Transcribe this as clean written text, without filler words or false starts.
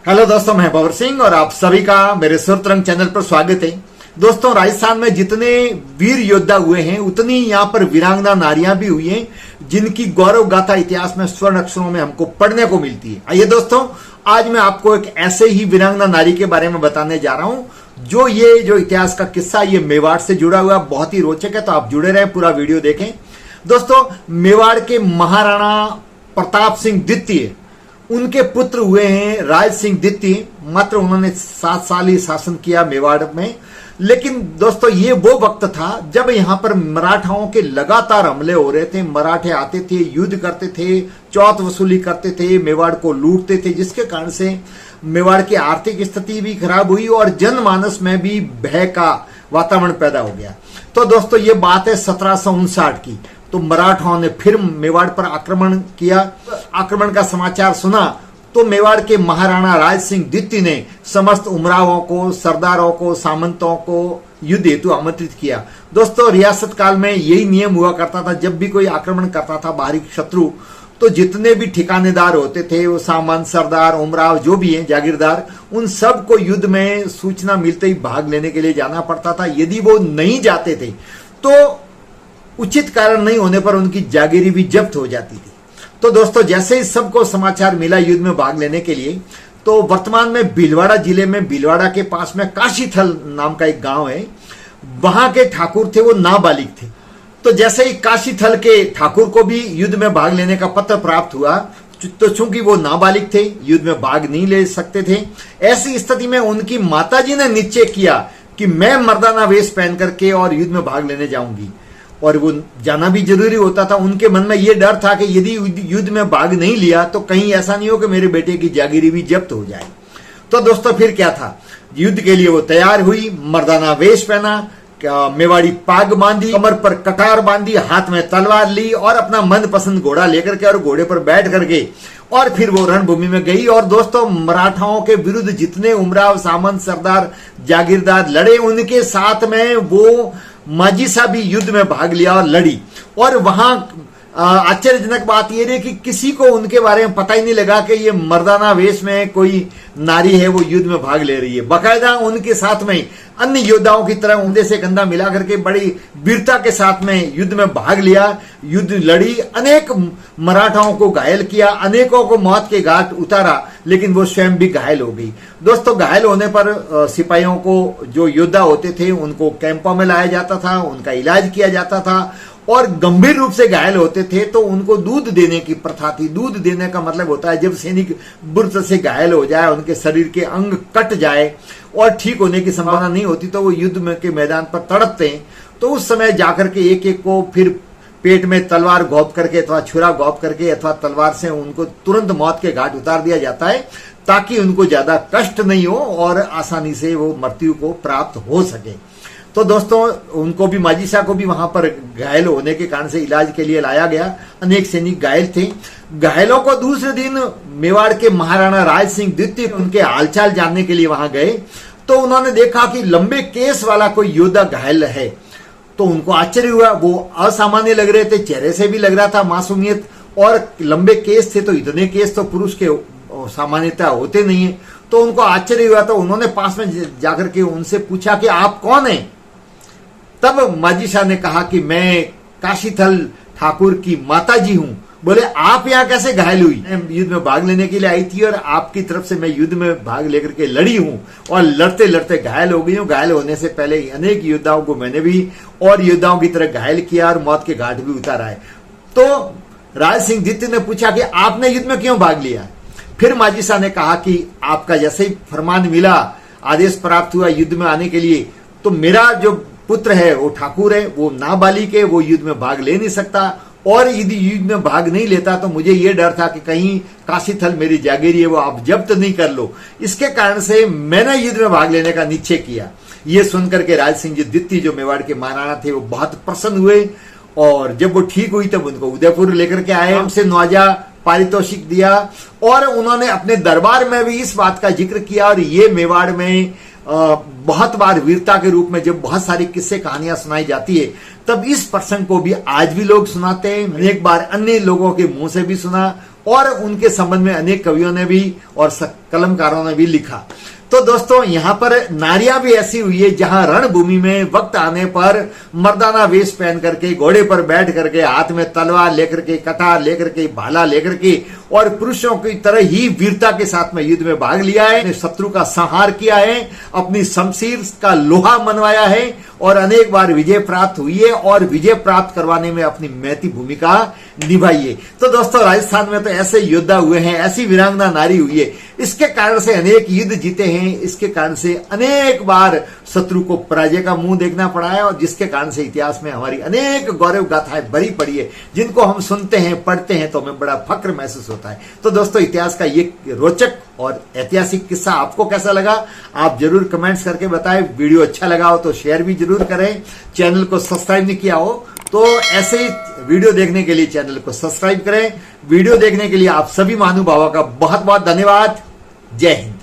Hello दोस्तों, मैं भवर सिंह और आप सभी का मेरे सुरतरंग चैनल पर स्वागत है। दोस्तों, राजस्थान में जितने वीर योद्धा हुए हैं उतनी यहाँ पर वीरांगना नारियां भी हुई हैं जिनकी गौरव गाथा इतिहास में स्वर्ण अक्षरों में हमको पढ़ने को मिलती है। आइए दोस्तों, आज मैं आपको एक ऐसे ही वीरांगना नारी के बारे में बताने जा रहा हूं जो इतिहास का किस्सा ये मेवाड़ से जुड़ा हुआ बहुत ही रोचक है। तो आप जुड़े रहें, पूरा वीडियो देखें। दोस्तों, मेवाड़ के महाराणा प्रताप सिंह द्वितीय, उनके पुत्र हुए हैं राज सिंह द्वितीय। मात्र उन्होंने 7 साल ही शासन किया मेवाड़ में। लेकिन दोस्तों, ये वो वक्त था जब यहां पर मराठाओं के लगातार हमले हो रहे थे। मराठे आते थे, युद्ध करते थे, चौथ वसूली करते थे, मेवाड़ को लूटते थे, जिसके कारण से मेवाड़ की आर्थिक स्थिति भी खराब हुई और जनमानस में भी भय का वातावरण पैदा हो गया। तो दोस्तों, ये बात है 1759 की। तो मराठाओं ने फिर मेवाड़ पर आक्रमण किया। आक्रमण का समाचार सुना तो मेवाड़ के महाराणा राज सिंह द्वितीय ने समस्त उमरावों को, सरदारों को, सामंतों को युद्ध हेतु आमंत्रित किया। दोस्तों, रियासत काल में यही नियम हुआ करता था, जब भी कोई आक्रमण करता था बाहरी शत्रु, तो जितने भी ठिकानेदार होते थे, वो सामंत, सरदार, उमराव जो भी हैं, जागीरदार, उन सब को युद्ध में सूचना मिलते ही भाग लेने के लिए जाना पड़ता था। यदि वो नहीं जाते थे तो उचित कारण नहीं होने पर उनकी जागीरी भी जब्त हो जाती थी। तो दोस्तों, जैसे ही सबको समाचार मिला युद्ध में भाग लेने के लिए, तो वर्तमान में भीलवाड़ा जिले में भीलवाड़ा के पास में काशीथल नाम का एक गांव है, वहां के ठाकुर थे, वो नाबालिग थे। तो जैसे ही काशीथल के ठाकुर को भी युद्ध में भाग लेने का पत्र प्राप्त हुआ, तो चूंकि वो नाबालिग थे, युद्ध में भाग नहीं ले सकते थे, ऐसी स्थिति में उनकी माताजी ने निश्चय किया कि मैं मर्दाना वेश पहन करके और युद्ध में भाग लेने जाऊंगी। और वो जाना भी जरूरी होता था। उनके मन में ये डर था कि यदि युद्ध में भाग नहीं लिया तो कहीं ऐसा नहीं हो कि मेरे बेटे की जागीरी भी जब्त हो जाए। तो दोस्तों, फिर क्या था, युद्ध के लिए वो तैयार हुई, मर्दाना वेश पहना, मेवाड़ी पाग बांधी, कमर पर कटार बांधी, हाथ में तलवार ली और अपना मनपसंद घोड़ा लेकर के और घोड़े पर बैठ करके और फिर वो रणभूमि में गई। और दोस्तों, मराठाओं के विरुद्ध जितने उमराव, सामंत, सरदार, जागीरदार लड़े, उनके साथ में वो माजीसा भी युद्ध में भाग लिया और लड़ी। और वहां आश्चर्यजनक बात यह रही कि किसी को उनके बारे में पता ही नहीं लगा कि ये मर्दाना वेश में कोई नारी है, वो युद्ध में भाग ले रही है। बाकायदा उनके साथ में अन्य योद्धाओं की तरह कंधे से कंधा मिला करके बड़ी वीरता के साथ में युद्ध में भाग लिया, युद्ध लड़ी, अनेक मराठाओं को घायल किया, अनेकों को मौत के घाट उतारा, लेकिन वो स्वयं भी घायल हो गई। दोस्तों, घायल होने पर सिपाहियों को, जो योद्धा होते थे, उनको कैंपों में लाया जाता था, उनका इलाज किया जाता था। और गंभीर रूप से घायल होते थे तो उनको दूध देने की प्रथा थी। दूध देने का मतलब होता है जब सैनिक बुरी से घायल हो जाए, उनके शरीर के अंग कट जाए और ठीक होने की संभावना नहीं होती, तो वो युद्ध में के मैदान पर तड़पते हैं। तो उस समय जाकर के एक एक को फिर पेट में तलवार घोंप करके अथवा छुरा घोंप करके अथवा तलवार से उनको तुरंत मौत के घाट उतार दिया जाता है, ताकि उनको ज्यादा कष्ट नहीं हो और आसानी से वो मृत्यु को प्राप्त हो सके। तो दोस्तों, उनको भी, माजीसा को भी वहां पर घायल होने के कारण से इलाज के लिए लाया गया। अनेक सैनिक घायल थे। घायलों को दूसरे दिन मेवाड़ के महाराणा राज सिंह द्वितीय उनके हालचाल जानने के लिए वहां गए। तो उन्होंने देखा कि लंबे केस वाला कोई योद्धा घायल है। तो उनको आश्चर्य हुआ, वो असामान्य लग रहे थे, चेहरे से भी लग रहा था मासूमियत, और लंबे केस थे। तो इतने केस तो पुरुष के सामान्यता होते नहीं है। तो उनको आश्चर्य हुआ। तो उन्होंने पास में जाकर के उनसे पूछा कि आप कौन है। तब माजीसा ने कहा कि मैं काशीथल ठाकुर की माताजी हूं। बोले, आप यहां कैसे घायल हुई? युद्ध में भाग लेने के लिए आई थी और आपकी तरफ से मैं युद्ध में भाग लेकर के लड़ी हूं और लड़ते लड़ते घायल हो गई हूं। घायल होने से पहले अनेक योद्धाओं को मैंने भी और योद्धाओं की तरह घायल किया और मौत के घाट भी उतारा है। तो राज सिंह द्वितीय ने पूछा कि आपने युद्ध में क्यों भाग लिया? फिर माजीसा ने कहा कि आपका जैसे ही फरमान मिला, आदेश प्राप्त हुआ युद्ध में आने के लिए, तो मेरा जो पुत्र है वो ठाकुर है, वो नाबालिग है, वो युद्ध में भाग ले नहीं सकता, और यदि युद्ध में भाग नहीं लेता तो मुझे ये डर था कि कहीं काशीथल मेरी जागीरी है वो आप जब्त नहीं कर लो। इसके कारण से मैंने युद्ध में भाग लेने का निश्चय किया। ये सुनकर के राज सिंह जी द्वितीय, जो मेवाड़ के महाराणा थे, वो बहुत प्रसन्न हुए। और जब वो ठीक हुई तब उनको उदयपुर लेकर के आए, हमसे नवाजा, पारितोषिक दिया, और उन्होंने अपने दरबार में भी इस बात का जिक्र किया। और ये मेवाड़ में बहुत बार वीरता के रूप में जब बहुत सारी किस्से कहानियां सुनाई जाती है, तब इस प्रसंग को भी आज भी लोग सुनाते हैं। अनेक बार अन्य लोगों के मुंह से भी सुना और उनके संबंध में अनेक कवियों ने भी और कलमकारों ने भी लिखा। तो दोस्तों, यहाँ पर नारियां भी ऐसी हुई है जहां रणभूमि में वक्त आने पर मर्दाना वेश पहन करके, घोड़े पर बैठ करके, हाथ में तलवार लेकर के, कटार लेकर के, भाला लेकर के और पुरुषों की तरह ही वीरता के साथ में युद्ध में भाग लिया है, शत्रु का संहार किया है, अपनी शमशीर का लोहा मनवाया है और अनेक बार विजय प्राप्त हुई है और विजय प्राप्त करवाने में अपनी महती भूमिका निभाई है। तो दोस्तों, राजस्थान में तो ऐसे योद्धा हुए हैं, ऐसी वीरांगना नारी हुई है, इसके कारण से अनेक युद्ध जीते हैं, इसके कारण से अनेक बार शत्रु को पराजय का मुंह देखना पड़ा है और जिसके कारण से इतिहास में हमारी अनेक गौरव गाथाएं भरी पड़ी है, जिनको हम सुनते हैं, पढ़ते हैं तो हमें बड़ा फक्र महसूस होता है। तो दोस्तों, इतिहास का ये रोचक और ऐतिहासिक किस्सा आपको कैसा लगा, आप जरूर कमेंट्स करके बताएं। वीडियो अच्छा लगा हो तो शेयर भी जरूर करें। चैनल को सब्सक्राइब नहीं किया हो तो ऐसे ही वीडियो देखने के लिए चैनल को सब्सक्राइब करें। वीडियो देखने के लिए आप सभी महानुभावों का बहुत बहुत धन्यवाद। जय हिंद।